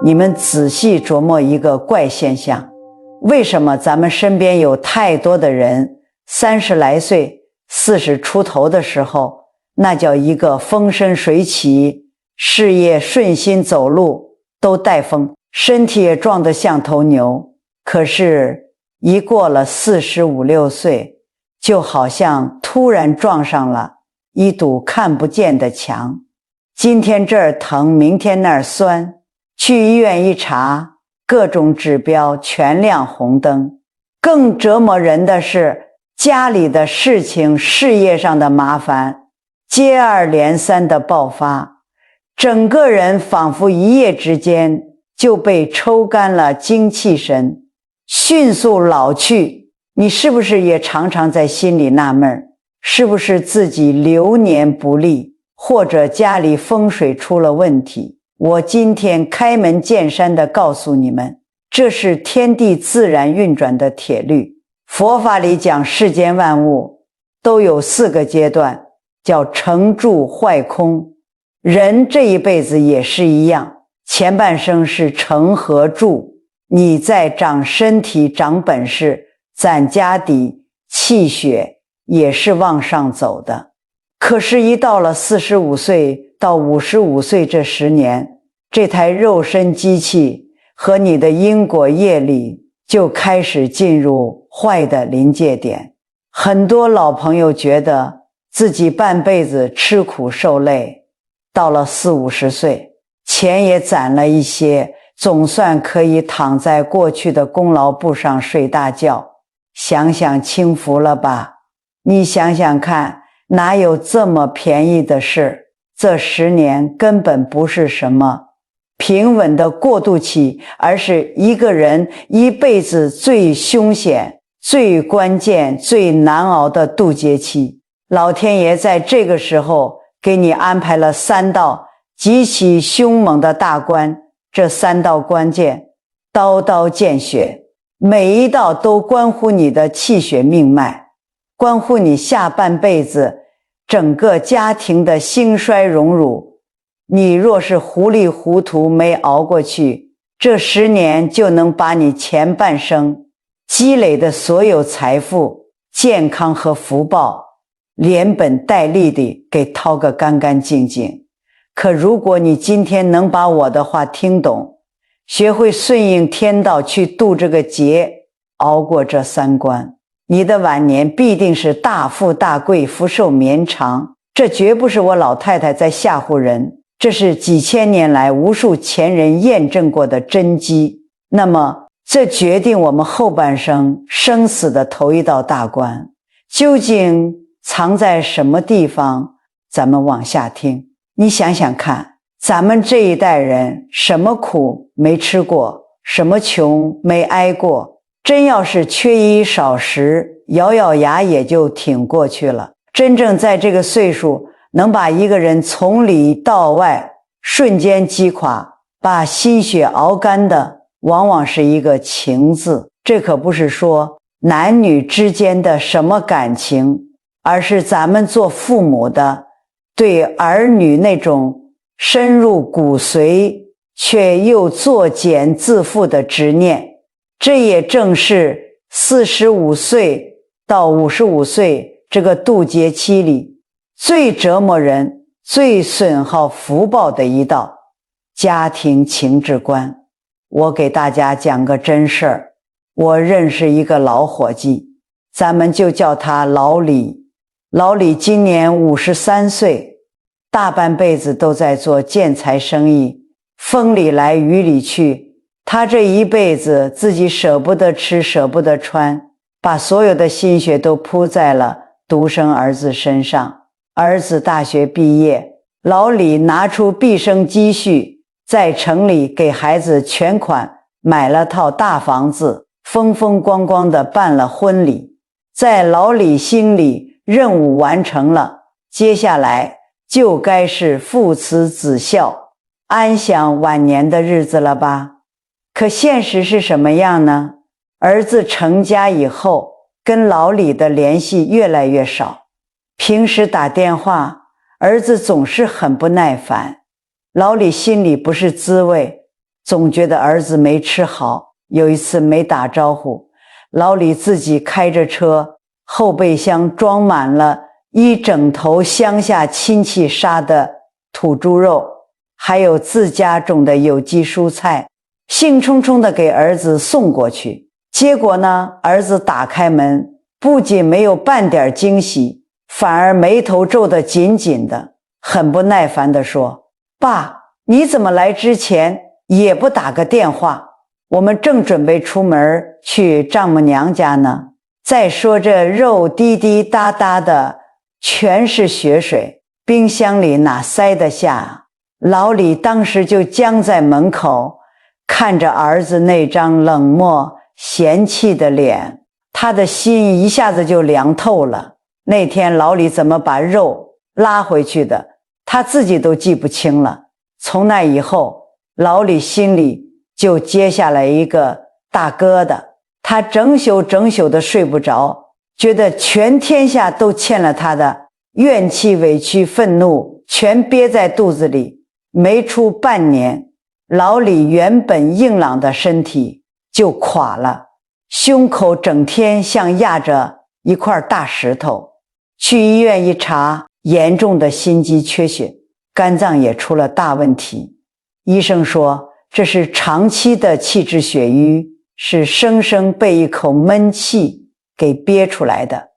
你们仔细琢磨一个怪现象，为什么咱们身边有太多的人30来岁40出头的时候，那叫一个风生水起，事业顺心，走路都带风，身体也壮得像头牛，可是一过了45、6岁，就好像突然撞上了一堵看不见的墙，今天这儿疼，明天那儿酸，去医院一查，各种指标全亮红灯。更折磨人的是，家里的事情、事业上的麻烦接二连三的爆发，整个人仿佛一夜之间就被抽干了精气神，迅速老去。你是不是也常常在心里纳闷，是不是自己流年不利，或者家里风水出了问题？我今天开门见山地告诉你们，这是天地自然运转的铁律。佛法里讲世间万物都有4个阶段，叫成住坏空。人这一辈子也是一样，前半生是成和住，你在长身体、长本事、攒家底、气血，也是往上走的。可是一到了45岁到55岁这10年，这台肉身机器和你的因果业力就开始进入坏的临界点。很多老朋友觉得自己半辈子吃苦受累，到了40、50岁，钱也攒了一些，总算可以躺在过去的功劳簿上睡大觉，想想轻浮了吧？你想想看，哪有这么便宜的事？这10年根本不是什么平稳的过渡期，而是一个人一辈子最凶险、最关键、最难熬的渡劫期。老天爷在这个时候给你安排了3道极其凶猛的大关，这3道关键刀刀见血，每一道都关乎你的气血命脉，关乎你下半辈子整个家庭的兴衰荣辱。你若是糊里糊涂没熬过去，这10年就能把你前半生积累的所有财富、健康和福报连本带利地给掏个干干净净。可如果你今天能把我的话听懂，学会顺应天道去渡这个劫，熬过这3关，你的晚年必定是大富大贵、福寿绵长。这绝不是我老太太在吓唬人，这是几千年来无数前人验证过的真机。那么这决定我们后半生生死的头一道大关究竟藏在什么地方？咱们往下听。你想想看，咱们这一代人什么苦没吃过，什么穷没挨过，真要是缺衣少食，咬咬牙也就挺过去了。真正在这个岁数能把一个人从里到外瞬间击垮，把心血熬干的，往往是一个情字。这可不是说男女之间的什么感情，而是咱们做父母的对儿女那种深入骨髓却又作茧自缚的执念。这也正是45岁到55岁这个渡劫期里最折磨人、最损耗福报的一道家庭情志观。我给大家讲个真事儿，我认识一个老伙计，咱们就叫他老李。老李今年53岁，大半辈子都在做建材生意，风里来雨里去。他这一辈子自己舍不得吃，舍不得穿，把所有的心血都扑在了独生儿子身上。儿子大学毕业，老李拿出毕生积蓄，在城里给孩子全款买了套大房子，风风光光地办了婚礼。在老李心里，任务完成了，接下来就该是父慈子孝、安享晚年的日子了吧？可现实是什么样呢？儿子成家以后，跟老李的联系越来越少，平时打电话，儿子总是很不耐烦。老李心里不是滋味，总觉得儿子没吃好。有一次没打招呼，老李自己开着车，后备箱装满了一整头乡下亲戚杀的土猪肉，还有自家种的有机蔬菜，兴冲冲地给儿子送过去。结果呢，儿子打开门，不仅没有半点惊喜，反而眉头皱得紧紧的，很不耐烦地说：爸，你怎么来之前也不打个电话？我们正准备出门去丈母娘家呢。再说这肉滴滴答答的全是血水，冰箱里哪塞得下啊？老李当时就僵在门口，看着儿子那张冷漠嫌弃的脸，他的心一下子就凉透了。那天老李怎么把肉拉回去的，他自己都记不清了。从那以后，老李心里就结下来一个大疙瘩，他整宿的睡不着，觉得全天下都欠了他的怨气、委屈、愤怒，全憋在肚子里。没出半年，老李原本硬朗的身体就垮了，胸口整天像压着一块大石头。去医院一查，严重的心肌缺血，肝脏也出了大问题。医生说这是长期的气滞血瘀，是生生被一口闷气给憋出来的。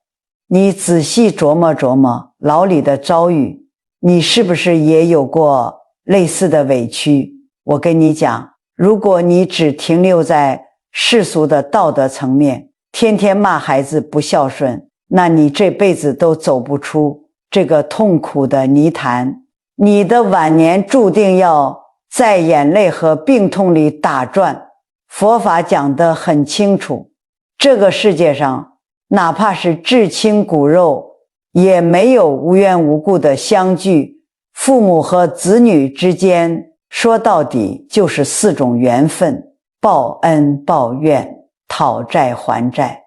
你仔细琢磨琢磨老李的遭遇，你是不是也有过类似的委屈？我跟你讲，如果你只停留在世俗的道德层面，天天骂孩子不孝顺，那你这辈子都走不出这个痛苦的泥潭。你的晚年注定要在眼泪和病痛里打转。佛法讲得很清楚，这个世界上哪怕是至亲骨肉，也没有无缘无故的相聚。父母和子女之间说到底就是4种缘分：报恩报怨，讨债还债。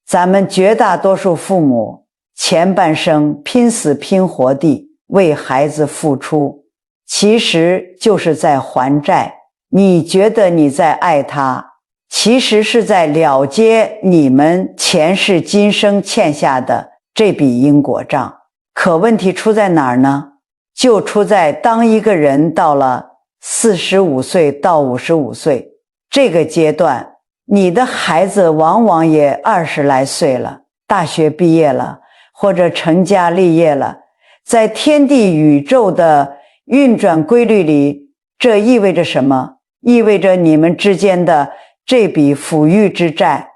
咱们绝大多数父母前半生拼死拼活地为孩子付出，其实就是在还债。你觉得你在爱他，其实是在了结你们前世今生欠下的这笔因果账。可问题出在哪儿呢？就出在当一个人到了45岁到55岁这个阶段，你的孩子往往也20来岁了，大学毕业了，或者成家立业了。在天地宇宙的运转规律里，这意味着什么？意味着你们之间的这笔抚育之债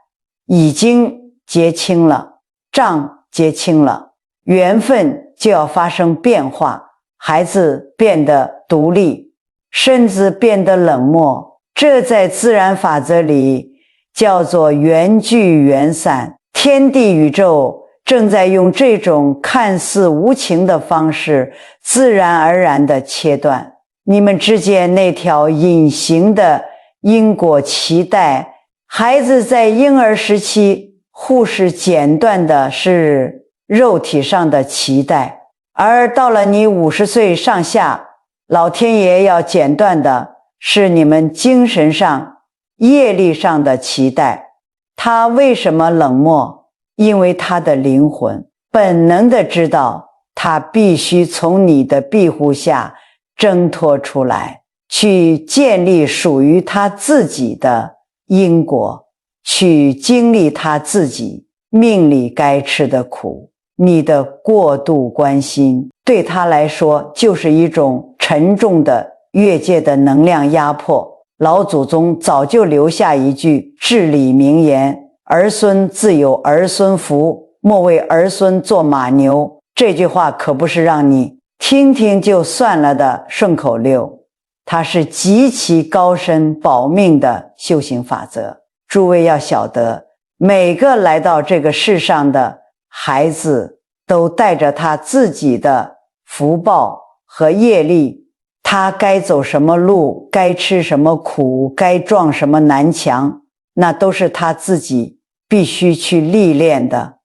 已经结清了，账结清了，缘分就要发生变化。孩子变得独立，身子变得冷漠，这在自然法则里叫做缘聚缘散。天地宇宙正在用这种看似无情的方式自然而然地切断你们之间那条隐形的因果脐带。孩子在婴儿时期，护士剪断的是肉体上的脐带，而到了你50岁上下，老天爷要剪断的是你们精神上业力上的脐带。他为什么冷漠？因为他的灵魂本能地知道，他必须从你的庇护下挣脱出来，去建立属于他自己的因果，去经历他自己命里该吃的苦。你的过度关心对他来说就是一种沉重的越界的能量压迫。老祖宗早就留下一句至理名言：儿孙自有儿孙福，莫为儿孙做马牛。这句话可不是让你听听就算了的顺口溜，它是极其高深保命的修行法则。诸位要晓得，每个来到这个世上的孩子都带着他自己的福报和业力，他该走什么路，该吃什么苦，该撞什么南墙，那都是他自己必须去历练的。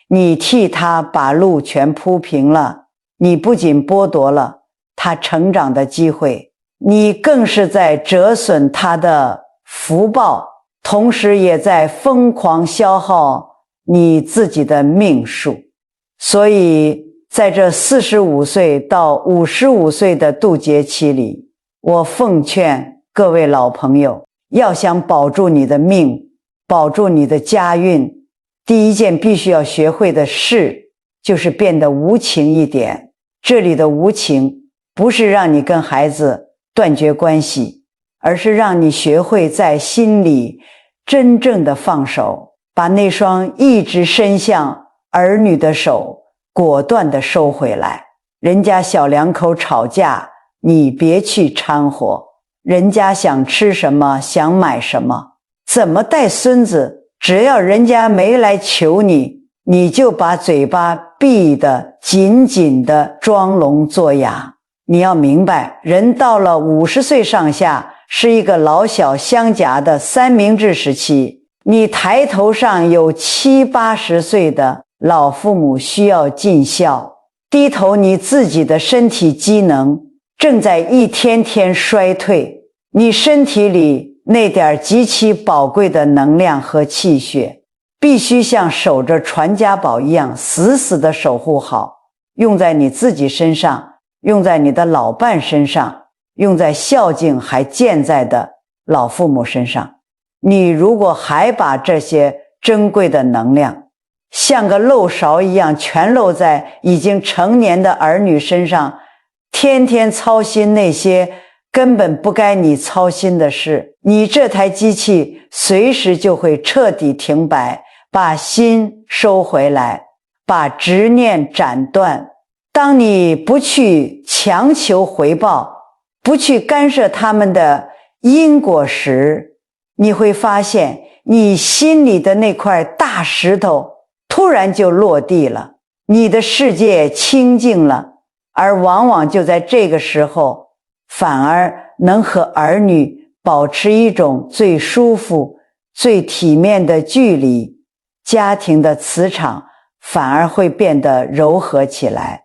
你替他把路全铺平了，你不仅剥夺了他成长的机会，你更是在折损他的福报，同时也在疯狂消耗你自己的命数。所以在这45岁到55岁的渡劫期里，我奉劝各位老朋友，要想保住你的命，保住你的家运，第一件必须要学会的事，就是变得无情一点。这里的无情，不是让你跟孩子断绝关系，而是让你学会在心里真正的放手，把那双一直伸向儿女的手果断地收回来。人家小两口吵架，你别去掺和，人家想吃什么，想买什么，怎么带孙子，只要人家没来求你，你就把嘴巴闭得紧紧的，装聋作哑。你要明白，人到了50岁上下，是一个老小相夹的三明治时期，你抬头上有70、80岁的老父母需要尽孝，低头你自己的身体机能正在一天天衰退，你身体里那点极其宝贵的能量和气血，必须像守着传家宝一样死死地守护好，用在你自己身上，用在你的老伴身上，用在孝敬还健在的老父母身上。你如果还把这些珍贵的能量像个漏勺一样全漏在已经成年的儿女身上，天天操心那些根本不该你操心的事，你这台机器随时就会彻底停摆，把心收回来，把执念斩断。当你不去强求回报，不去干涉他们的因果时，你会发现你心里的那块大石头突然就落地了，你的世界清净了，而往往就在这个时候，反而能和儿女保持一种最舒服、最体面的距离，家庭的磁场反而会变得柔和起来。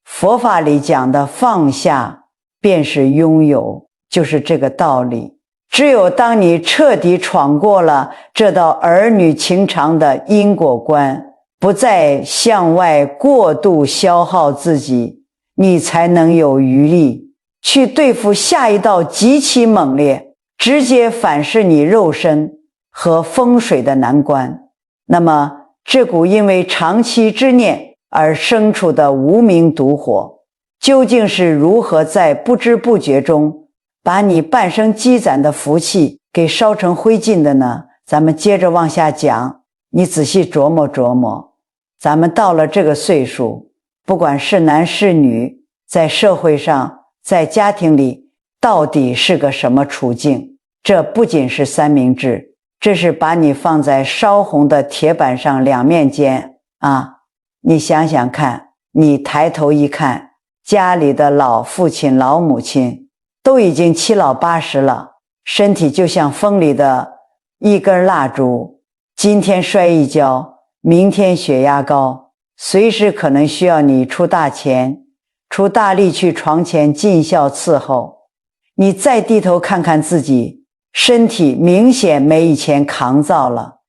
佛法里讲的放下便是拥有，就是这个道理。只有当你彻底闯过了这道儿女情长的因果关，不再向外过度消耗自己，你才能有余力去对付下一道极其猛烈，直接反噬你肉身和风水的难关。那么这股因为长期之念而生出的无名毒火，究竟是如何在不知不觉中把你半生积攒的福气给烧成灰烬的呢？咱们接着往下讲，你仔细琢磨琢磨。咱们到了这个岁数，不管是男是女，在社会上，在家庭里，到底是个什么处境？这不仅是三明治，这是把你放在烧红的铁板上两面煎啊！你想想看，你抬头一看，家里的老父亲、老母亲都已经7老80了，身体就像风里的一根蜡烛，今天摔一跤，明天血压高，随时可能需要你出大钱，出大力去床前尽孝伺候。你再低头看看自己，身体明显没以前抗造了，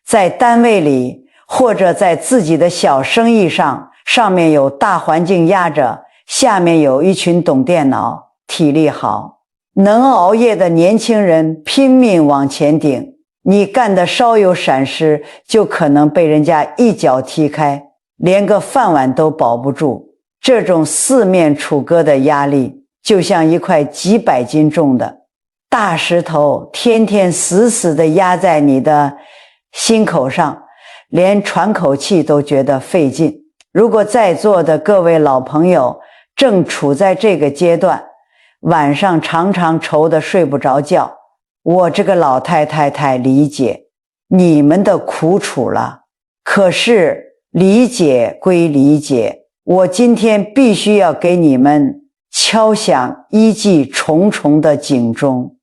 在单位里或者在自己的小生意上，上面有大环境压着，下面有一群懂电脑、体力好、能熬夜的年轻人拼命往前顶，你干的稍有闪失，就可能被人家一脚踢开，连个饭碗都保不住。这种四面楚歌的压力，就像一块几百斤重的大石头，天天死死地压在你的心口上，连喘口气都觉得费劲。如果在座的各位老朋友正处在这个阶段，晚上常常愁得睡不着觉，我这个老太太理解你们的苦楚了。可是理解归理解，我今天必须要给你们敲响一记重重的警钟。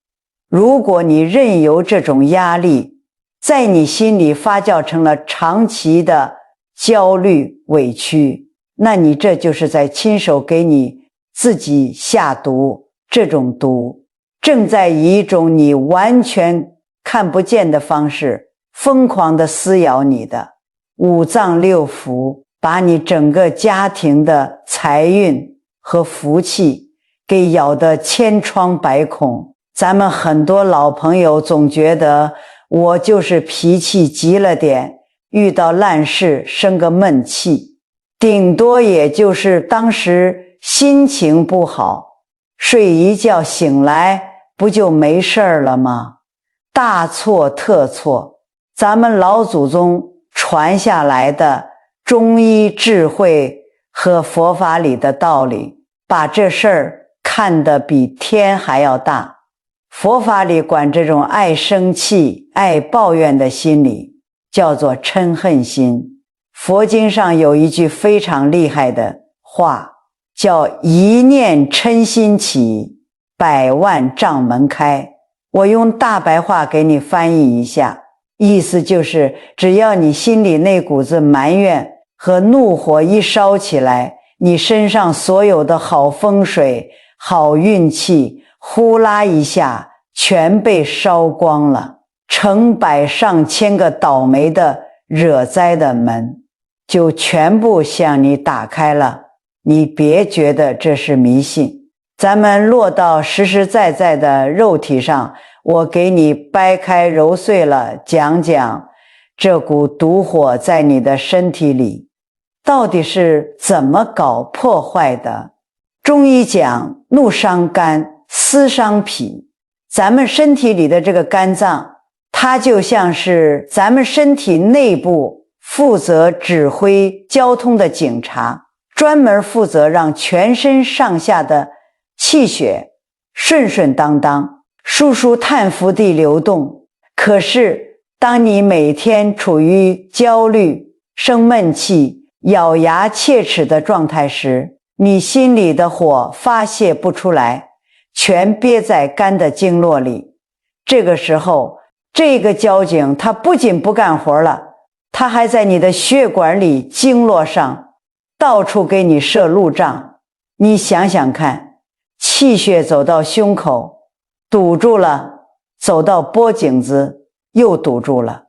如果你任由这种压力在你心里发酵成了长期的焦虑委屈，那你这就是在亲手给你自己下毒，这种毒正在以一种你完全看不见的方式疯狂地撕咬你的五脏六腑，把你整个家庭的财运和福气给咬得千疮百孔。咱们很多老朋友总觉得我就是脾气急了点，遇到烂事生个闷气，顶多也就是当时心情不好，睡一觉醒来不就没事了吗？大错特错！咱们老祖宗传下来的中医智慧和佛法里的道理，把这事儿看得比天还要大。佛法里管这种爱生气、爱抱怨的心理叫做嗔恨心。佛经上有一句非常厉害的话，叫一念嗔心起，百万障门开。我用大白话给你翻译一下，意思就是只要你心里那股子埋怨和怒火一烧起来，你身上所有的好风水、好运气呼啦一下全被烧光了，成百上千个倒霉的惹灾的门就全部向你打开了。你别觉得这是迷信，咱们落到实实在在的肉体上，我给你掰开揉碎了讲讲这股毒火在你的身体里到底是怎么搞破坏的。中医讲怒伤肝，思伤脾，咱们身体里的这个肝脏，它就像是咱们身体内部负责指挥交通的警察，专门负责让全身上下的气血顺顺当当、舒舒坦服地流动。可是当你每天处于焦虑、生闷气、咬牙切齿的状态时，你心里的火发泄不出来，全憋在肝的经络里。这个时候，这个交警它不仅不干活了，它还在你的血管里、经络上到处给你设路障。你想想看，气血走到胸口堵住了，走到脖颈子又堵住了，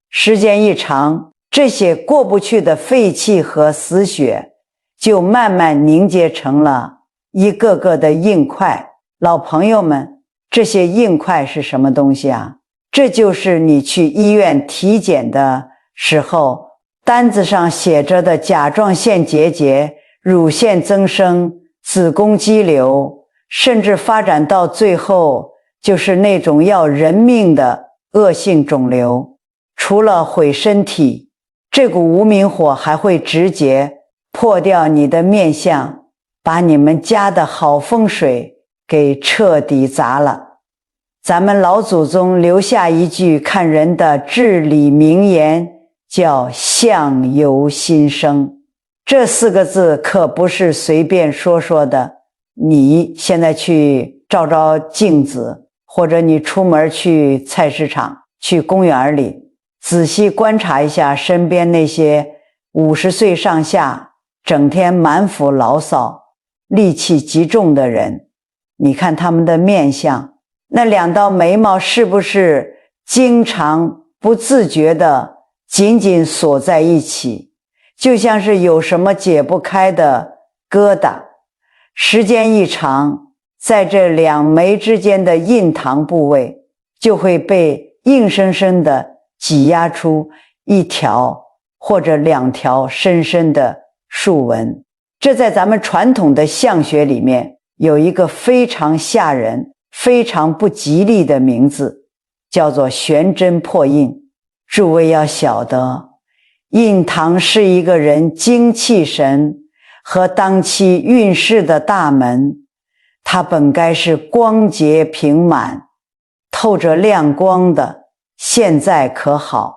时间一长，这些过不去的废气和死血就慢慢凝结成了一个个的硬块。老朋友们，这些硬块是什么东西啊？这就是你去医院体检的时候单子上写着的甲状腺结节、乳腺增生、子宫肌瘤，甚至发展到最后就是那种要人命的恶性肿瘤。除了毁身体，这股无名火还会直接破掉你的面相，把你们家的好风水给彻底砸了。咱们老祖宗留下一句看人的至理名言，叫相由心生。这4个字可不是随便说说的。你现在去照照镜子，或者你出门去菜市场、去公园里，仔细观察一下身边那些50岁上下整天满腹牢骚、戾气极重的人，你看他们的面相，那2道眉毛是不是经常不自觉的紧紧锁在一起，就像是有什么解不开的疙瘩。时间一长，在这2眉之间的印堂部位就会被硬生生的挤压出1条或者2条深深的竖纹。这在咱们传统的相学里面有一个非常吓人、非常不吉利的名字，叫做悬针破印。诸位要晓得，印堂是一个人精气神和当期运势的大门，它本该是光洁平满、透着亮光的，现在可好，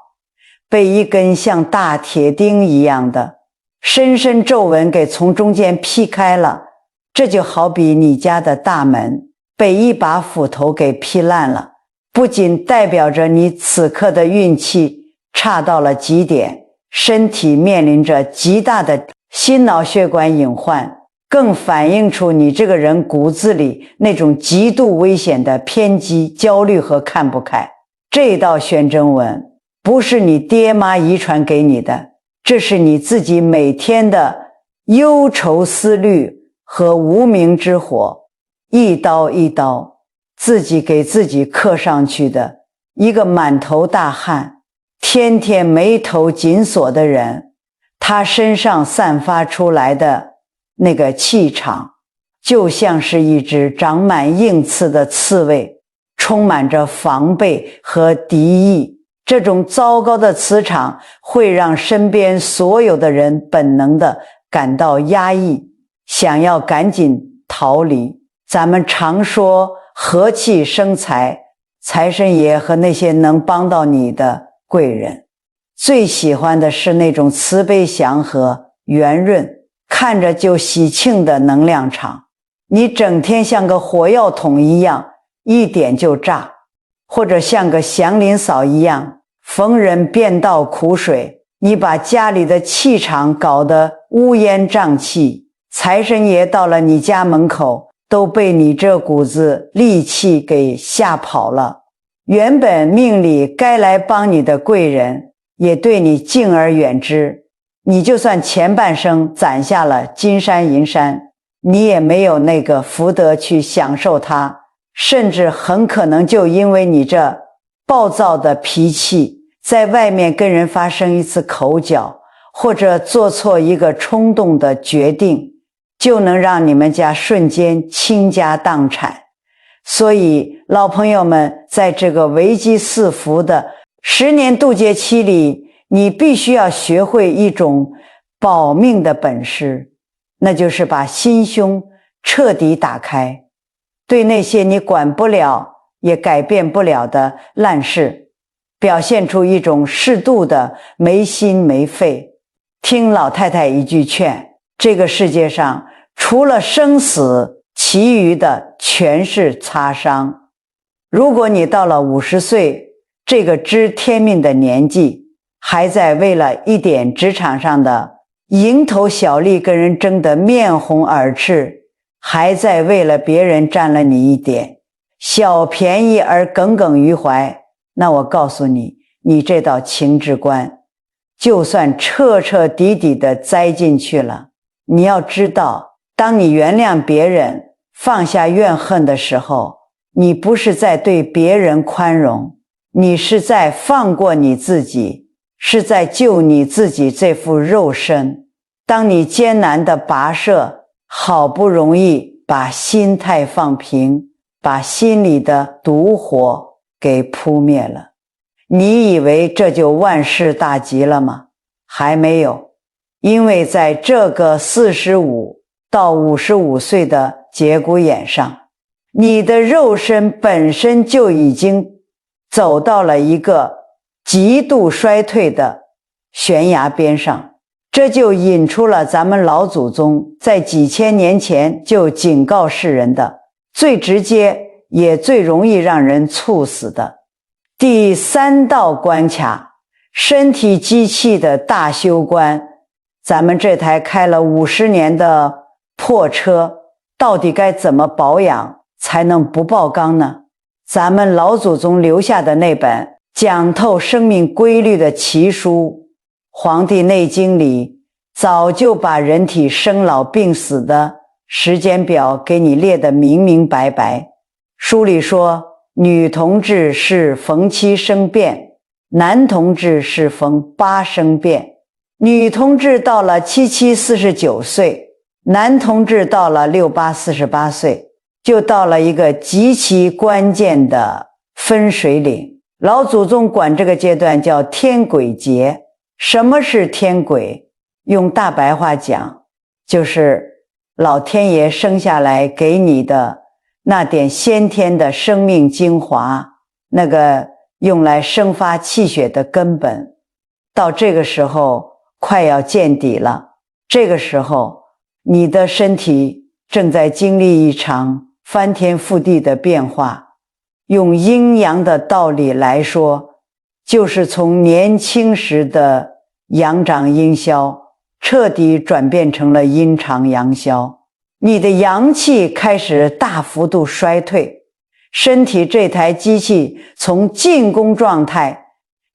被一根像大铁钉一样的深深皱纹给从中间劈开了。这就好比你家的大门被一把斧头给劈烂了，不仅代表着你此刻的运气差到了极点，身体面临着极大的心脑血管隐患，更反映出你这个人骨子里那种极度危险的偏激、焦虑和看不开。这道宣征文不是你爹妈遗传给你的，这是你自己每天的忧愁思虑和无名之火，一刀一刀自己给自己刻上去的。一个满头大汗，天天眉头紧锁的人，他身上散发出来的那个气场，就像是一只长满硬刺的刺猬，充满着防备和敌意。这种糟糕的磁场会让身边所有的人本能地感到压抑，想要赶紧逃离。咱们常说和气生财，财神爷和那些能帮到你的贵人，最喜欢的是那种慈悲祥和、圆润，看着就喜庆的能量场。你整天像个火药桶一样，一点就炸，或者像个祥林嫂一样，逢人便倒苦水。你把家里的气场搞得乌烟瘴气，财神爷到了你家门口都被你这股子戾气给吓跑了。原本命里该来帮你的贵人也对你敬而远之，你就算前半生攒下了金山银山，你也没有那个福德去享受它，甚至很可能就因为你这暴躁的脾气，在外面跟人发生一次口角，或者做错一个冲动的决定，就能让你们家瞬间倾家荡产。所以老朋友们，在这个危机四伏的10年渡劫期里，你必须要学会一种保命的本事，那就是把心胸彻底打开，对那些你管不了也改变不了的烂事，表现出一种适度的没心没肺。听老太太一句劝，这个世界上除了生死，其余的全是擦伤。如果你到了50岁这个知天命的年纪，还在为了一点职场上的蝇头小利跟人争得面红耳赤，还在为了别人占了你一点小便宜而耿耿于怀，那我告诉你，你这道情之关就算彻彻底底的栽进去了。你要知道，当你原谅别人，放下怨恨的时候，你不是在对别人宽容，你是在放过你自己，是在救你自己这副肉身。当你艰难的跋涉，好不容易把心态放平，把心里的毒火给扑灭了，你以为这就万事大吉了吗？还没有。因为在这个45到55岁的节骨眼上，你的肉身本身就已经走到了一个极度衰退的悬崖边上。这就引出了咱们老祖宗在几千年前就警告世人的最直接也最容易让人猝死的第3道关卡，身体机器的大修关。咱们这台开了50年的破车，到底该怎么保养才能不爆缸呢？咱们老祖宗留下的那本讲透生命规律的奇书《黄帝内经》里，早就把人体生老病死的时间表给你列得明明白白。书里说，女同志是逢7生变，男同志是逢8生变。女同志到了77 49岁，男同志到了68 48岁，就到了一个极其关键的分水岭。老祖宗管这个阶段叫天癸劫。什么是天癸？用大白话讲，就是老天爷生下来给你的那点先天的生命精华，那个用来生发气血的根本，到这个时候快要见底了。这个时候你的身体正在经历一场翻天覆地的变化。用阴阳的道理来说，就是从年轻时的阳长阴消彻底转变成了阴长阳消。你的阳气开始大幅度衰退，身体这台机器从进攻状态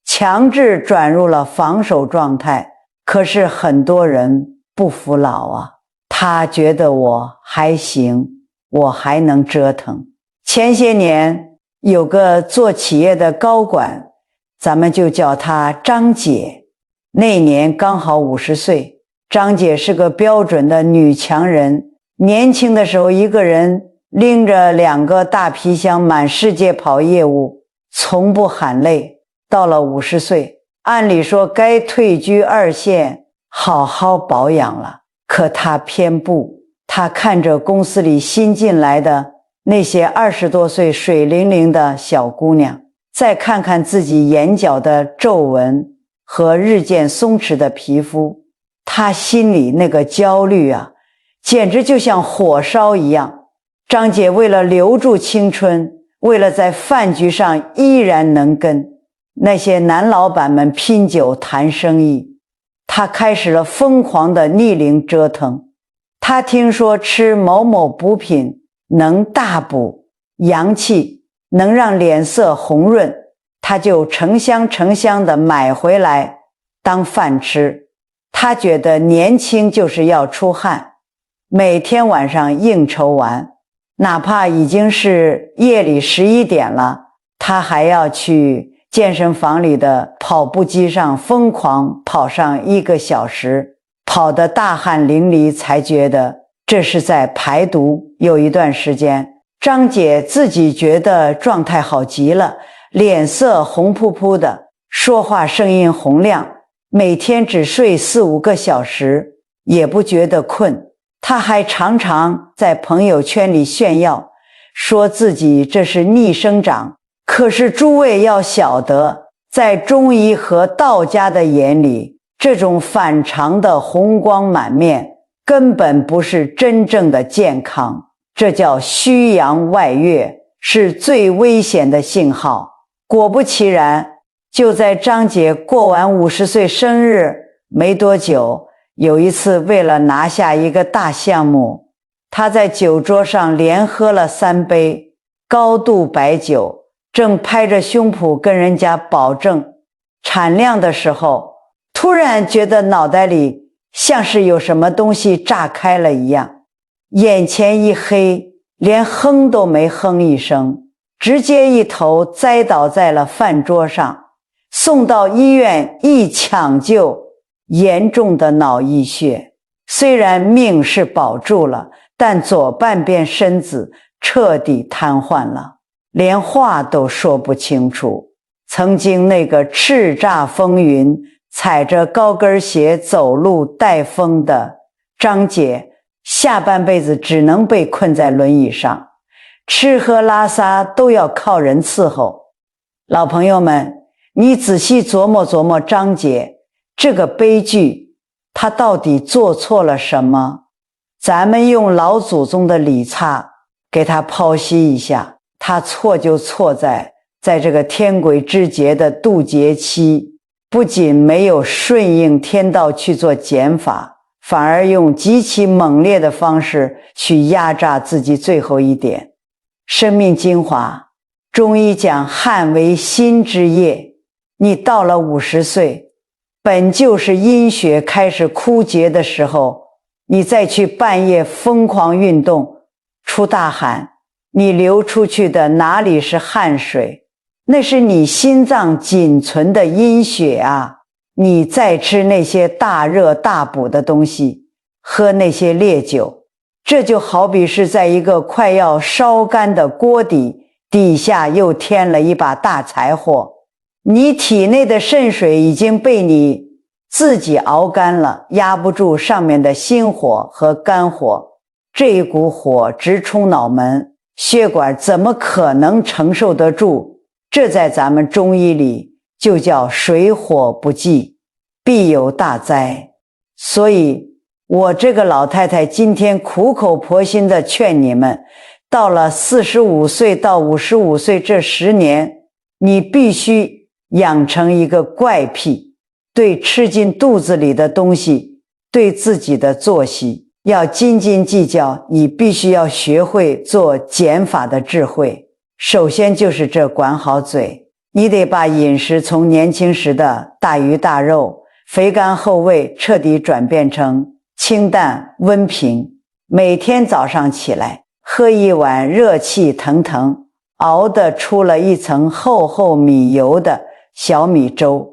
强制转入了防守状态。可是很多人不服老啊，他觉得我还行，我还能折腾。前些年有个做企业的高管，咱们就叫她张姐，那年刚好50岁。张姐是个标准的女强人，年轻的时候一个人拎着2个大皮箱满世界跑业务，从不喊累。到了50岁，按理说该退居2线，好好保养了，可她偏不。她看着公司里新进来的那些20多岁水灵灵的小姑娘，再看看自己眼角的皱纹和日渐松弛的皮肤，她心里那个焦虑啊，简直就像火烧一样。张姐为了留住青春，为了在饭局上依然能跟那些男老板们拼酒谈生意，她开始了疯狂的逆龄折腾。她听说吃某某补品能大补阳气，能让脸色红润，她就成箱成箱的买回来当饭吃。她觉得年轻就是要出汗，每天晚上应酬完，哪怕已经是夜里11点了，她还要去健身房里的跑步机上疯狂跑上1个小时，跑得大汗淋漓，才觉得这是在排毒。有一段时间，张姐自己觉得状态好极了，脸色红扑扑的，说话声音洪亮，每天只睡4、5个小时，也不觉得困。她还常常在朋友圈里炫耀，说自己这是逆生长。可是诸位要晓得，在中医和道家的眼里，这种反常的红光满面根本不是真正的健康，这叫虚阳外越，是最危险的信号。果不其然，就在张姐过完50岁生日没多久，有一次为了拿下一个大项目，她在酒桌上连喝了3杯高度白酒，正拍着胸脯跟人家保证产量的时候，突然觉得脑袋里像是有什么东西炸开了一样，眼前一黑，连哼都没哼一声，直接一头栽倒在了饭桌上，送到医院一抢救，严重的脑溢血。虽然命是保住了，但左半边身子彻底瘫痪了，连话都说不清楚。曾经那个叱咤风云，踩着高跟鞋走路带风的张姐，下半辈子只能被困在轮椅上，吃喝拉撒都要靠人伺候。老朋友们，你仔细琢磨琢磨张姐这个悲剧，她到底做错了什么？咱们用老祖宗的理查给她剖析一下。她错就错在这个天癸之节的渡劫期，不仅没有顺应天道去做减法，反而用极其猛烈的方式去压榨自己最后一点。生命精华，中医讲汗为心之液，你到了50岁，本就是阴血开始枯竭的时候，你再去半夜疯狂运动出大汗，你流出去的哪里是汗水，那是你心脏仅存的阴血啊！你再吃那些大热大补的东西，喝那些烈酒，这就好比是在一个快要烧干的锅底下又添了一把大柴火，你体内的肾水已经被你自己熬干了，压不住上面的心火和肝火，这一股火直冲脑门，血管怎么可能承受得住？这在咱们中医里就叫水火不济，必有大灾。所以我这个老太太今天苦口婆心地劝你们，到了45岁到55岁这10年，你必须养成一个怪癖，对吃进肚子里的东西，对自己的作息，要斤斤计较，你必须要学会做减法的智慧。首先就是这管好嘴，你得把饮食从年轻时的大鱼大肉、肥甘厚味彻底转变成清淡温平。每天早上起来喝一碗热气腾腾、熬得出了一层厚厚米油的小米粥，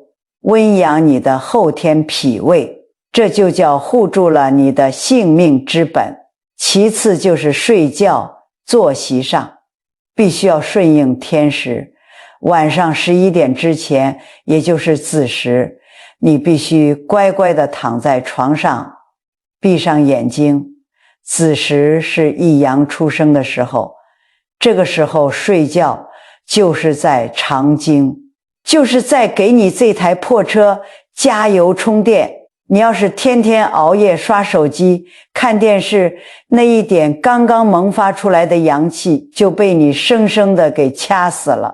温养你的后天脾胃，这就叫护住了你的性命之本。其次就是睡觉作息上必须要顺应天时，晚上11点之前，也就是子时，你必须乖乖地躺在床上，闭上眼睛。子时是一阳出生的时候，这个时候睡觉就是在长经，就是在给你这台破车加油充电。你要是天天熬夜刷手机看电视，那一点刚刚萌发出来的阳气就被你生生的给掐死了。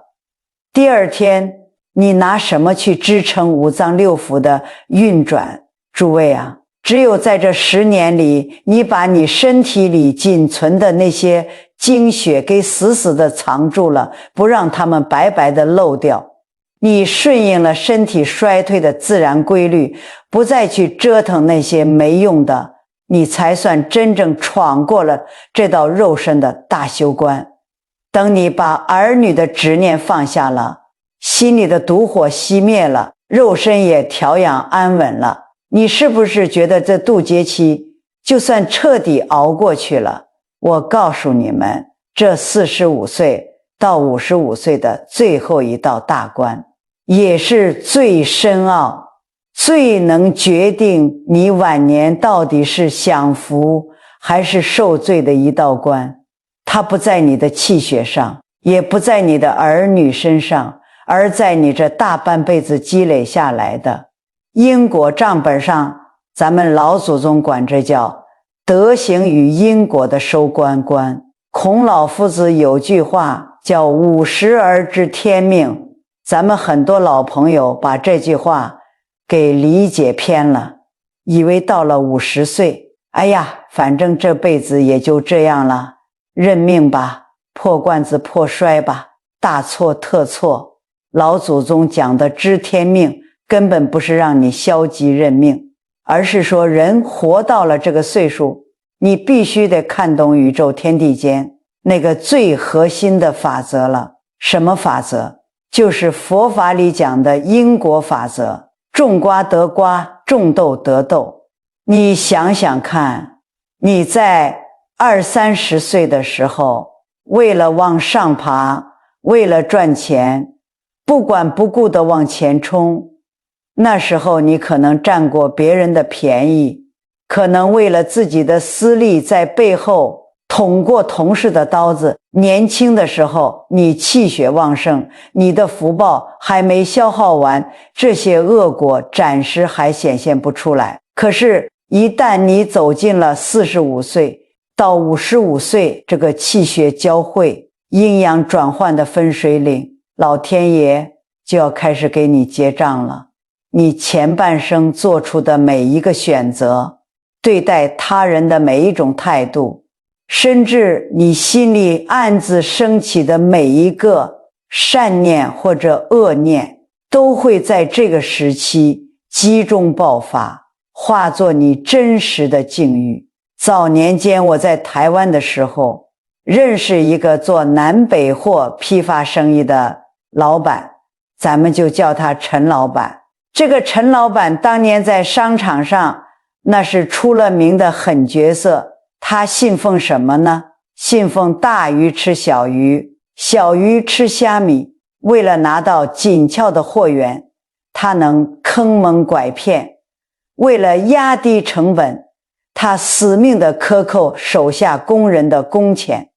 第二天你拿什么去支撑五脏六腑的运转？诸位啊，只有在这10年里，你把你身体里仅存的那些精血给死死的藏住了，不让它们白白的漏掉。你顺应了身体衰退的自然规律，不再去折腾那些没用的，你才算真正闯过了这道肉身的大修关。等你把儿女的执念放下了，心里的毒火熄灭了，肉身也调养安稳了，你是不是觉得这渡劫期就算彻底熬过去了？我告诉你们，这45岁到55岁的最后一道大关，也是最深奥、最能决定你晚年到底是享福还是受罪的一道关。它不在你的气血上，也不在你的儿女身上，而在你这大半辈子积累下来的因果账本上。咱们老祖宗管这叫德行与因果的收官关。孔老夫子有句话叫50而知天命，咱们很多老朋友把这句话给理解偏了，以为到了50岁，哎呀，反正这辈子也就这样了，认命吧，破罐子破摔吧，大错特错。老祖宗讲的知天命根本不是让你消极认命，而是说人活到了这个岁数，你必须得看懂宇宙天地间那个最核心的法则了。什么法则？就是佛法里讲的因果法则，种瓜得瓜，种豆得豆。你想想看，你在20-30岁的时候，为了往上爬，为了赚钱，不管不顾地往前冲，那时候你可能占过别人的便宜，可能为了自己的私利在背后捅过同事的刀子。年轻的时候你气血旺盛，你的福报还没消耗完，这些恶果暂时还显现不出来。可是一旦你走进了45岁到55岁这个气血交汇、阴阳转换的分水岭，老天爷就要开始给你结账了。你前半生做出的每一个选择，对待他人的每一种态度，甚至你心里暗自升起的每一个善念或者恶念，都会在这个时期集中爆发，化作你真实的境遇。早年间我在台湾的时候，认识一个做南北货批发生意的老板，咱们就叫他陈老板。这个陈老板当年在商场上那是出了名的狠角色。他信奉什么呢？信奉大鱼吃小鱼，小鱼吃虾米。为了拿到紧俏的货源，他能坑蒙拐骗，为了压低成本，他死命地克扣手下工人的工钱，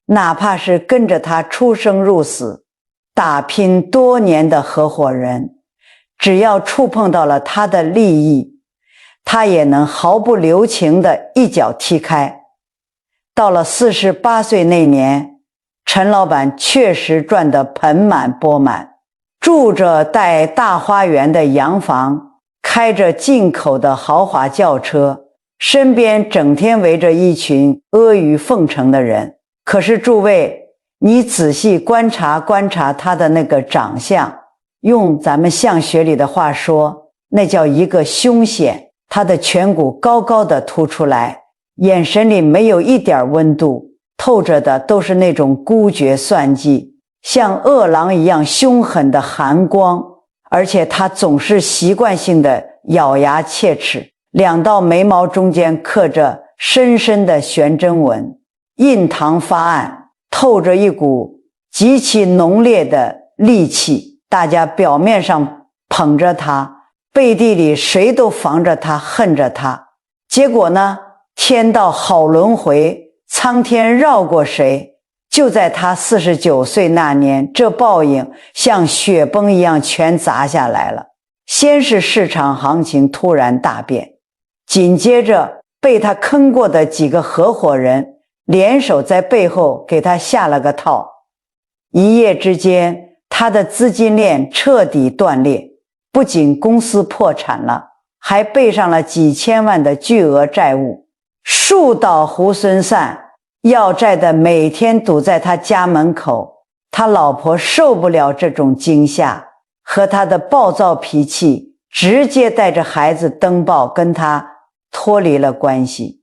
哪怕是跟着他出生入死打拼多年的合伙人，只要触碰到了他的利益，他也能毫不留情地一脚踢开。到了48岁那年，陈老板确实赚得盆满钵满，住着带大花园的洋房，开着进口的豪华轿车，身边整天围着一群阿谀奉承的人。可是诸位，你仔细观察观察他的那个长相，用咱们相学里的话说，那叫一个凶险。他的颧骨高高的凸出来，眼神里没有一点温度，透着的都是那种孤绝算计，像恶狼一样凶狠的寒光。而且他总是习惯性的咬牙切齿，两道眉毛中间刻着深深的悬针纹，印堂发暗，透着一股极其浓烈的戾气。大家表面上捧着他，背地里谁都防着他，恨着他。结果呢，天道好轮回，苍天绕过谁？就在他49岁那年，这报应像雪崩一样全砸下来了。先是市场行情突然大变，紧接着被他坑过的几个合伙人联手在背后给他下了个套。一夜之间，他的资金链彻底断裂，不仅公司破产了，还背上了几千万的巨额债务。树倒猢狲散，要债的每天堵在他家门口。他老婆受不了这种惊吓，和他的暴躁脾气，直接带着孩子登报跟他脱离了关系。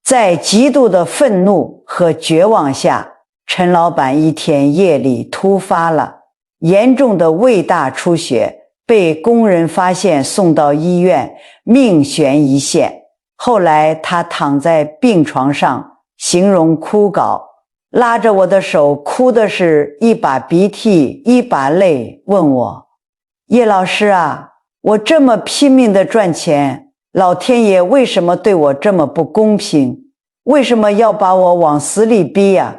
在极度的愤怒和绝望下，陈老板一天夜里突发了严重的胃大出血，被工人发现送到医院，命悬一线。后来他躺在病床上，形容枯槁，拉着我的手，哭的是一把鼻涕一把泪，问我：叶老师啊，我这么拼命的赚钱，老天爷为什么对我这么不公平？为什么要把我往死里逼呀？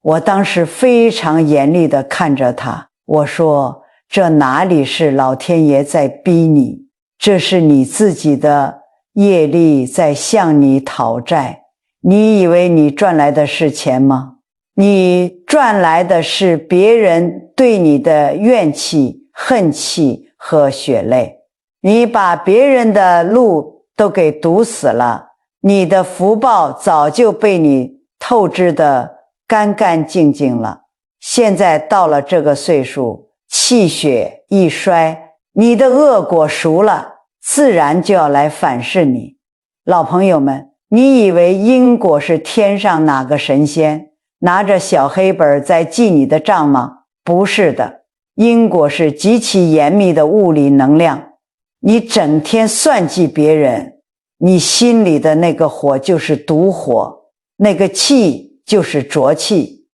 我当时非常严厉地看着他，我说：这哪里是老天爷在逼你，这是你自己的业力在向你讨债。你以为你赚来的是钱吗？你赚来的是别人对你的怨气、恨气和血泪。你把别人的路都给堵死了，你的福报早就被你透支得干干净净了。现在到了这个岁数，气血一衰，你的恶果熟了，自然就要来反噬你。老朋友们，你以为因果是天上哪个神仙拿着小黑本在记你的账吗？不是的，因果是极其严密的物理能量。你整天算计别人，你心里的那个火就是毒火，那个气就是浊气。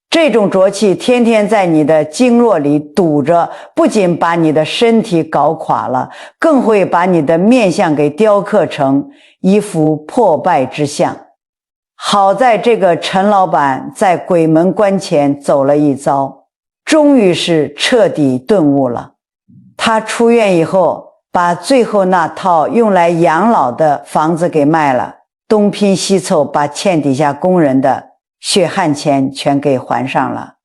这种浊气天天在你的经络里堵着，不仅把你的身体搞垮了，更会把你的面相给雕刻成一副破败之相。好在这个陈老板在鬼门关前走了一遭，终于是彻底顿悟了。他出院以后，把最后那套用来养老的房子给卖了，东拼西凑把欠底下工人的血汗钱全给还上了，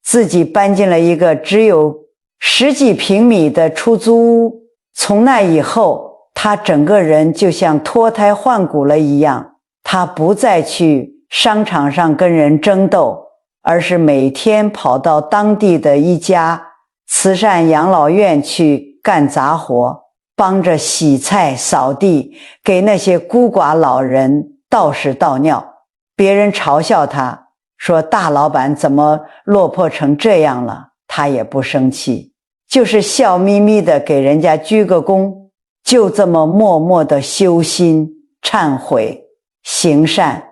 自己搬进了一个只有10几平米的出租屋。从那以后，他整个人就像脱胎换骨了一样，他不再去商场上跟人争斗，而是每天跑到当地的一家慈善养老院去干杂活，帮着洗菜扫地，给那些孤寡老人倒屎倒尿。别人嘲笑他说大老板怎么落魄成这样了，他也不生气，就是笑眯眯的给人家鞠个躬，就这么默默的修心忏悔行善。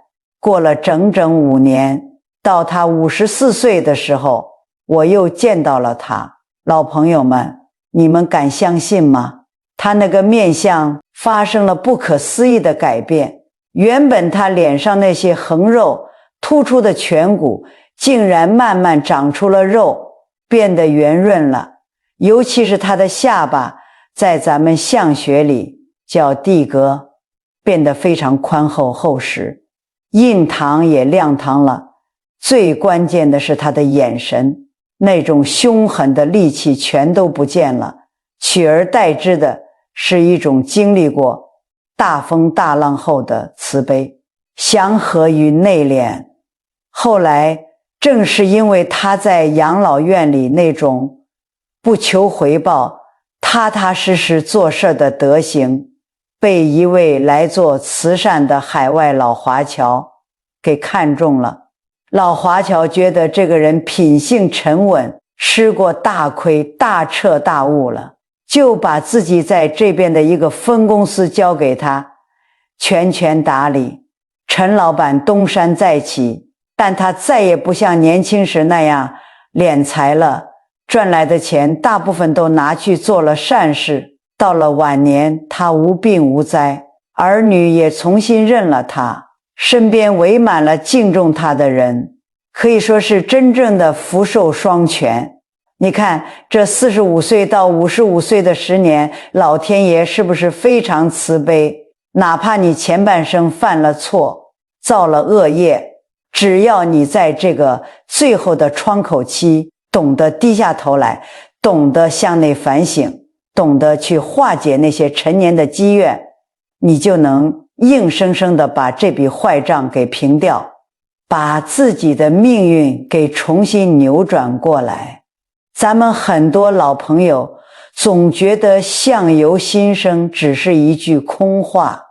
过了整整5年，到他54岁的时候，我又见到了他。老朋友们，你们敢相信吗？他那个面相发生了不可思议的改变，原本他脸上那些横肉突出的颧骨竟然慢慢长出了肉，变得圆润了。尤其是他的下巴，在咱们相学里叫地格，变得非常宽厚厚实，印堂也亮堂了。最关键的是他的眼神，那种凶狠的戾气全都不见了，取而代之的是一种经历过大风大浪后的慈悲，祥和与内敛。后来正是因为他在养老院里那种不求回报、踏踏实实做事的德行，被一位来做慈善的海外老华侨给看中了。老华侨觉得这个人品性沉稳，吃过大亏，大彻大悟了，就把自己在这边的一个分公司交给他，全权打理。陈老板东山再起，但他再也不像年轻时那样敛财了，赚来的钱大部分都拿去做了善事。到了晚年，他无病无灾，儿女也重新认了他，身边围满了敬重他的人，可以说是真正的福寿双全。你看这45岁到55岁的10年，老天爷是不是非常慈悲？哪怕你前半生犯了错，造了恶业，只要你在这个最后的窗口期懂得低下头来，懂得向内反省，懂得去化解那些陈年的积怨，你就能硬生生的把这笔坏账给平掉，把自己的命运给重新扭转过来。咱们很多老朋友总觉得相由心生只是一句空话，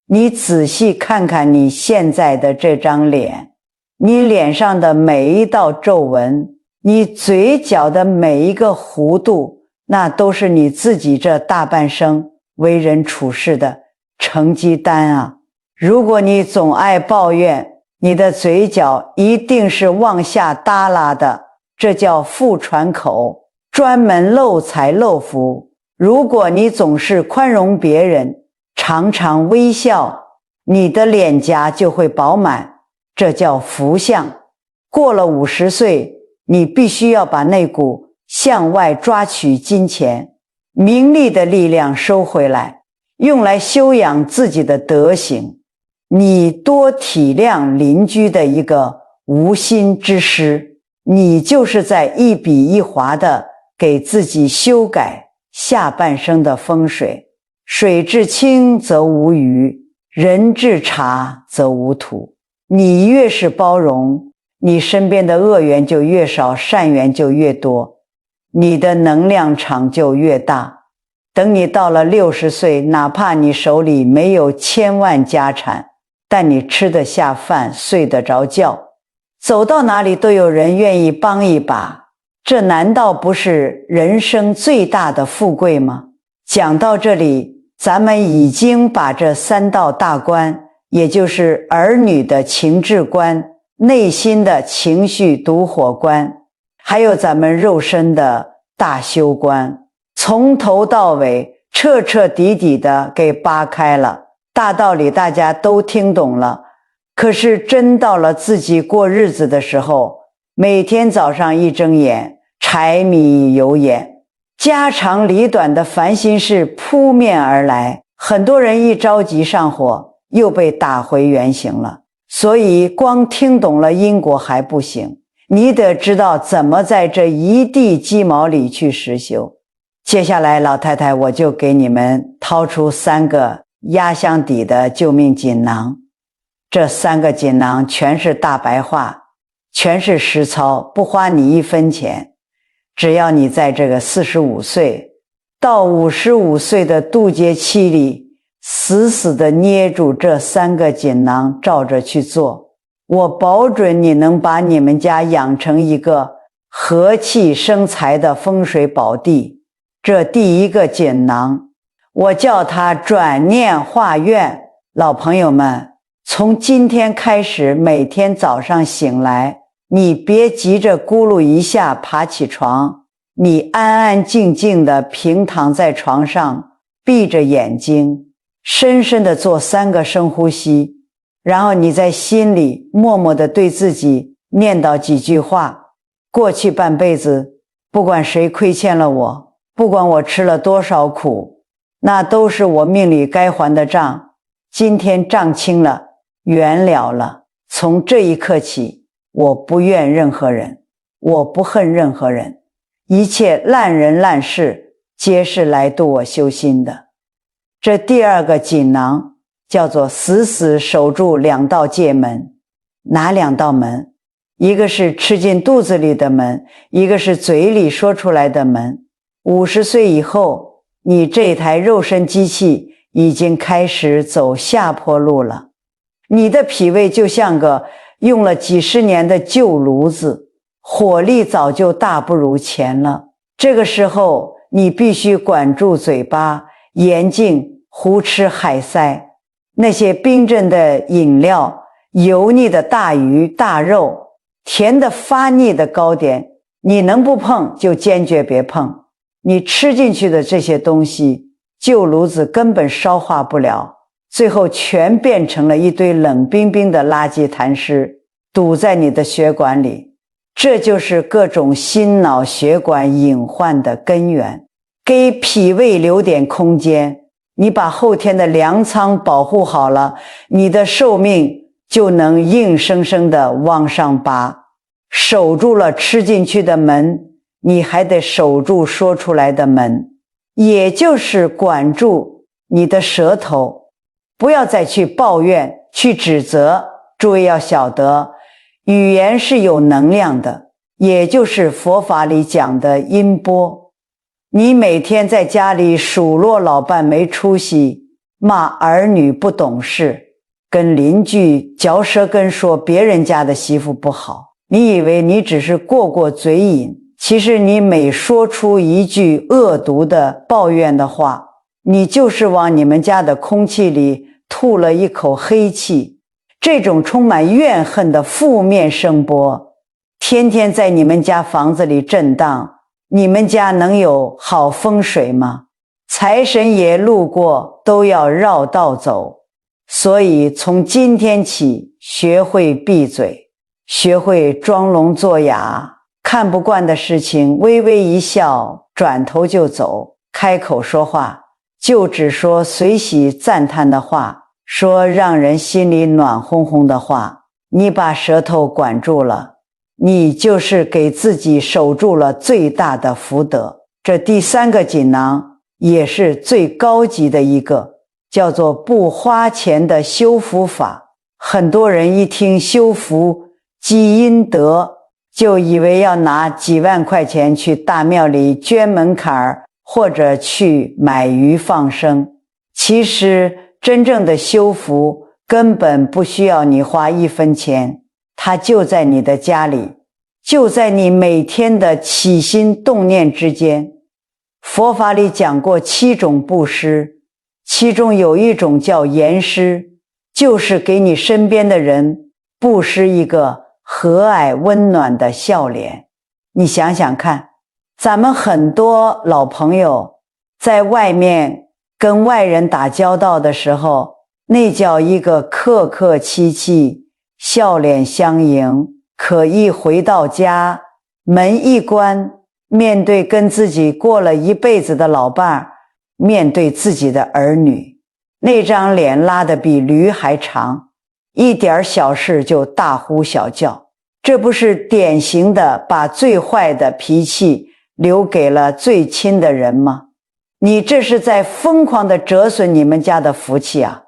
你仔细看看你现在的这张脸，你脸上的每一道皱纹，你嘴角的每一个弧度，那都是你自己这大半生为人处事的成绩单啊！如果你总爱抱怨，你的嘴角一定是往下耷拉的，这叫腹传口，专门漏财漏福。如果你总是宽容别人，常常微笑，你的脸颊就会饱满，这叫福相。过了50岁，你必须要把那股向外抓取金钱、名利的力量收回来，用来修养自己的德行。你多体谅邻居的一个无心之失，你就是在一笔一划的给自己修改下半生的风水。水至清则无鱼，人至察则无土。你越是包容，你身边的恶缘就越少，善缘就越多，你的能量场就越大。等你到了60岁，哪怕你手里没有千万家产，但你吃得下饭，睡得着觉，走到哪里都有人愿意帮一把，这难道不是人生最大的富贵吗？讲到这里，咱们已经把这3道大关，也就是儿女的情志观、内心的情绪毒火观，还有咱们肉身的大修观，从头到尾彻彻底底的给扒开了。大道理大家都听懂了，可是真到了自己过日子的时候，每天早上一睁眼，柴米油盐，家长里短的烦心事扑面而来，很多人一着急上火，又被打回原形了。所以光听懂了因果还不行，你得知道怎么在这一地鸡毛里去实修。接下来老太太我就给你们掏出3个压箱底的救命锦囊，这3个锦囊全是大白话，全是实操，不花你1分钱。只要你在这个45岁到55岁的渡劫期里，死死地捏住这3个锦囊，照着去做，我保准你能把你们家养成一个和气生财的风水宝地。这第1个锦囊，我叫它转念化愿。老朋友们，从今天开始，每天早上醒来，你别急着咕噜一下爬起床，你安安静静的平躺在床上，闭着眼睛，深深的做3个深呼吸，然后你在心里默默的对自己念叨几句话。过去半辈子，不管谁亏欠了我，不管我吃了多少苦，那都是我命里该还的账，今天账清了，缘了了。从这一刻起，我不怨任何人，我不恨任何人，一切烂人烂事皆是来度我修心的。这第2个锦囊，叫做死死守住两道界门。哪两道门？一个是吃进肚子里的门，一个是嘴里说出来的门。50岁以后，你这台肉身机器已经开始走下坡路了。你的脾胃就像个用了几十年的旧炉子，火力早就大不如前了。这个时候你必须管住嘴巴，严禁胡吃海塞。那些冰镇的饮料，油腻的大鱼大肉，甜的发腻的糕点，你能不碰就坚决别碰。你吃进去的这些东西，旧炉子根本烧化不了，最后全变成了一堆冷冰冰的垃圾痰湿，堵在你的血管里。这就是各种心脑血管隐患的根源。给脾胃留点空间，你把后天的粮仓保护好了，你的寿命就能硬生生的往上拔。守住了吃进去的门，你还得守住说出来的门，也就是管住你的舌头，不要再去抱怨去指责。诸位要晓得，语言是有能量的，也就是佛法里讲的音波。你每天在家里数落老伴没出息，骂儿女不懂事，跟邻居嚼舌根说别人家的媳妇不好，你以为你只是过过嘴瘾，其实你每说出一句恶毒的抱怨的话，你就是往你们家的空气里吐了一口黑气。这种充满怨恨的负面声波天天在你们家房子里震荡，你们家能有好风水吗？财神爷路过都要绕道走。所以从今天起，学会闭嘴，学会装聋作哑，看不惯的事情微微一笑，转头就走。开口说话就只说随喜赞叹的话，说让人心里暖烘烘的话。你把舌头管住了，你就是给自己守住了最大的福德。这第3个锦囊也是最高级的一个，叫做不花钱的修福法。很多人一听修福积阴德，就以为要拿几万块钱去大庙里捐门槛，或者去买鱼放生。其实真正的修福根本不需要你花1分钱，它就在你的家里，就在你每天的起心动念之间。佛法里讲过7种布施，其中有一种叫言施，就是给你身边的人布施一个和蔼温暖的笑脸。你想想看，咱们很多老朋友在外面跟外人打交道的时候，那叫一个客客气气，笑脸相迎。可一回到家，门一关，面对跟自己过了一辈子的老伴，面对自己的儿女，那张脸拉得比驴还长，一点小事就大呼小叫。这不是典型的把最坏的脾气留给了最亲的人吗？你这是在疯狂地折损你们家的福气啊！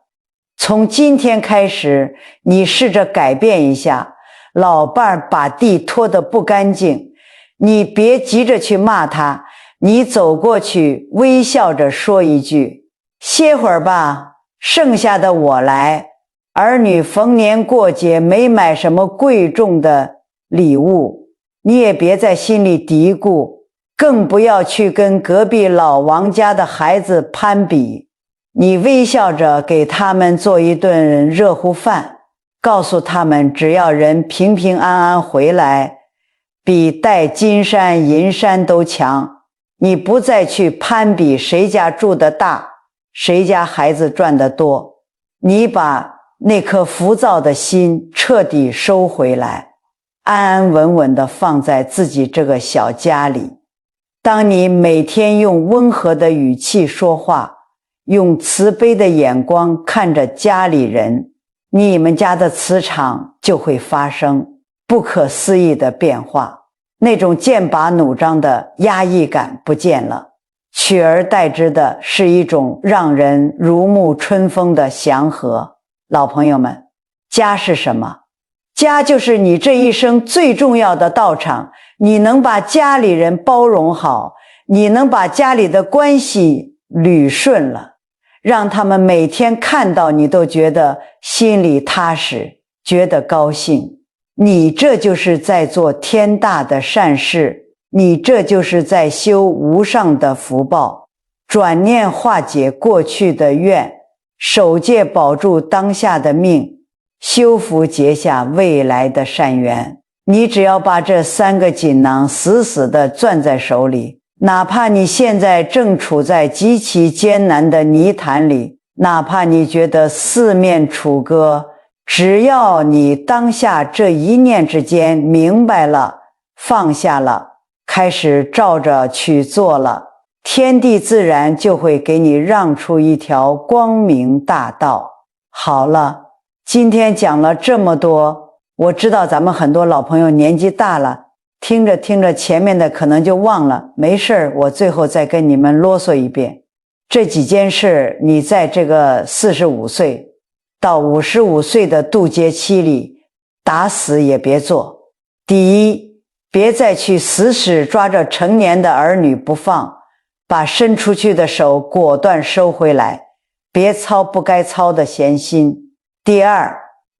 从今天开始，你试着改变一下，老伴把地拖得不干净，你别急着去骂他，你走过去微笑着说一句：歇会儿吧，剩下的我来。儿女逢年过节没买什么贵重的礼物，你也别在心里嘀咕，更不要去跟隔壁老王家的孩子攀比。你微笑着给他们做一顿热乎饭，告诉他们只要人平平安安回来，比带金山银山都强。你不再去攀比谁家住得大，谁家孩子赚得多，你把那颗浮躁的心彻底收回来，安安稳稳地放在自己这个小家里。当你每天用温和的语气说话，用慈悲的眼光看着家里人，你们家的磁场就会发生不可思议的变化。那种剑拔弩张的压抑感不见了，取而代之的是一种让人如沐春风的祥和。老朋友们，家是什么？家就是你这一生最重要的道场，你能把家里人包容好，你能把家里的关系捋顺了，让他们每天看到你都觉得心里踏实，觉得高兴，你这就是在做天大的善事，你这就是在修无上的福报，转念化解过去的怨，守戒保住当下的命，修福结下未来的善缘。你只要把这3个锦囊死死地攥在手里，哪怕你现在正处在极其艰难的泥潭里，哪怕你觉得四面楚歌，只要你当下这一念之间明白了，放下了，开始照着去做了，天地自然就会给你让出一条光明大道。好了，今天讲了这么多，我知道咱们很多老朋友年纪大了，听着听着前面的可能就忘了，没事，我最后再跟你们啰嗦一遍。这几件事你在这个45岁到55岁的渡劫期里打死也别做。第一，别再去死死抓着成年的儿女不放，把伸出去的手果断收回来，别操不该操的闲心。第二，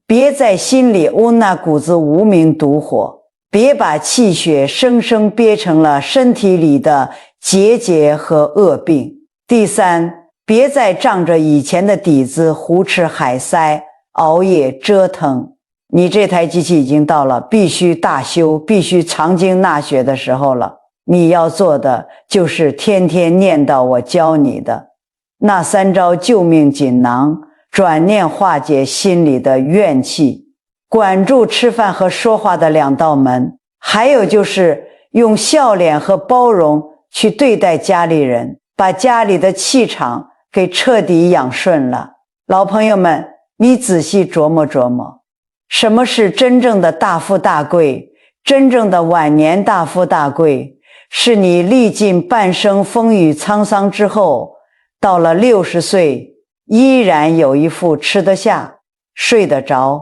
别在心里沤那股子无名毒火，别把气血生生憋成了身体里的结节和恶病。第三，别再仗着以前的底子胡吃海塞，熬夜折腾。你这台机器已经到了必须大修，必须藏经纳血的时候了。你要做的就是天天念叨我教你的那3招救命锦囊，转念化解心里的怨气，管住吃饭和说话的2道门，还有就是用笑脸和包容去对待家里人，把家里的气场给彻底养顺了。老朋友们，你仔细琢磨琢磨，什么是真正的大富大贵？真正的晚年大富大贵，是你历尽半生风雨沧桑之后，到了60岁依然有一副吃得下、睡得着、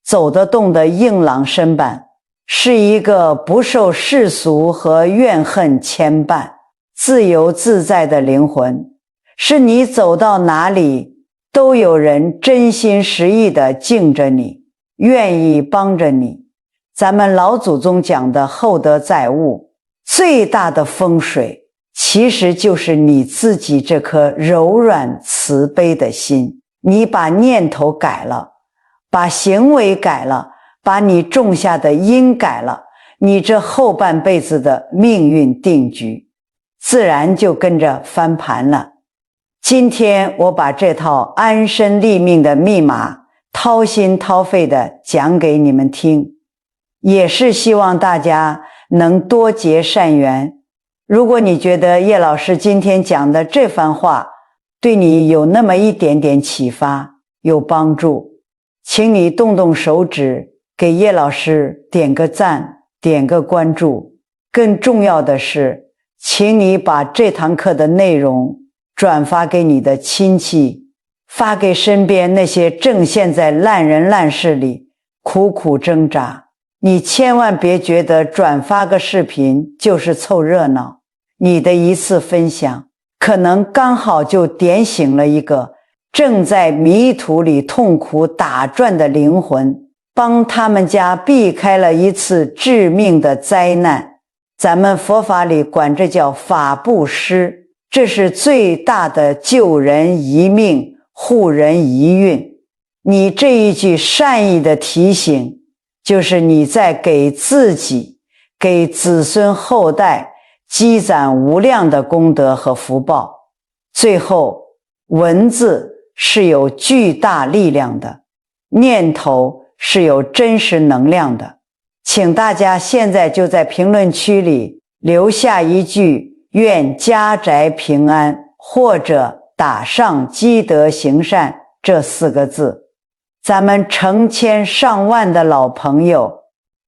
走得动的硬朗身板，是一个不受世俗和怨恨牵绊，自由自在的灵魂，是你走到哪里都有人真心实意地敬着你，愿意帮着你。咱们老祖宗讲的厚德载物，最大的风水其实就是你自己这颗柔软慈悲的心。你把念头改了，把行为改了，把你种下的因改了，你这后半辈子的命运定局自然就跟着翻盘了。今天我把这套安身立命的密码掏心掏肺的讲给你们听，也是希望大家能多结善缘。如果你觉得叶老师今天讲的这番话对你有那么一点点启发，有帮助，请你动动手指给叶老师点个赞，点个关注。更重要的是，请你把这堂课的内容转发给你的亲戚，发给身边那些正陷在烂人烂事里苦苦挣扎。你千万别觉得转发个视频就是凑热闹，你的一次分享可能刚好就点醒了一个正在迷途里痛苦打转的灵魂，帮他们家避开了一次致命的灾难。咱们佛法里管这叫法布施，这是最大的救人一命、护人一运。你这一句善意的提醒，就是你在给自己、给子孙后代积攒无量的功德和福报。最后，文字是有巨大力量的，念头是有真实能量的。请大家现在就在评论区里留下一句愿家宅平安，或者打上积德行善这4个字。咱们成千上万的老朋友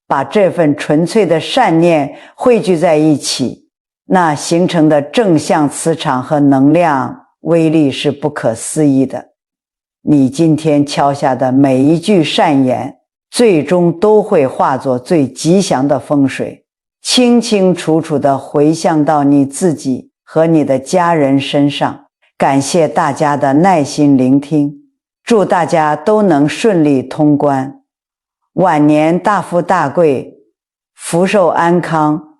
把这份纯粹的善念汇聚在一起，那形成的正向磁场和能量威力是不可思议的。你今天敲下的每一句善言，最终都会化作最吉祥的风水，清清楚楚地回向到你自己和你的家人身上。感谢大家的耐心聆听，祝大家都能顺利通关，晚年大富大贵，福寿安康，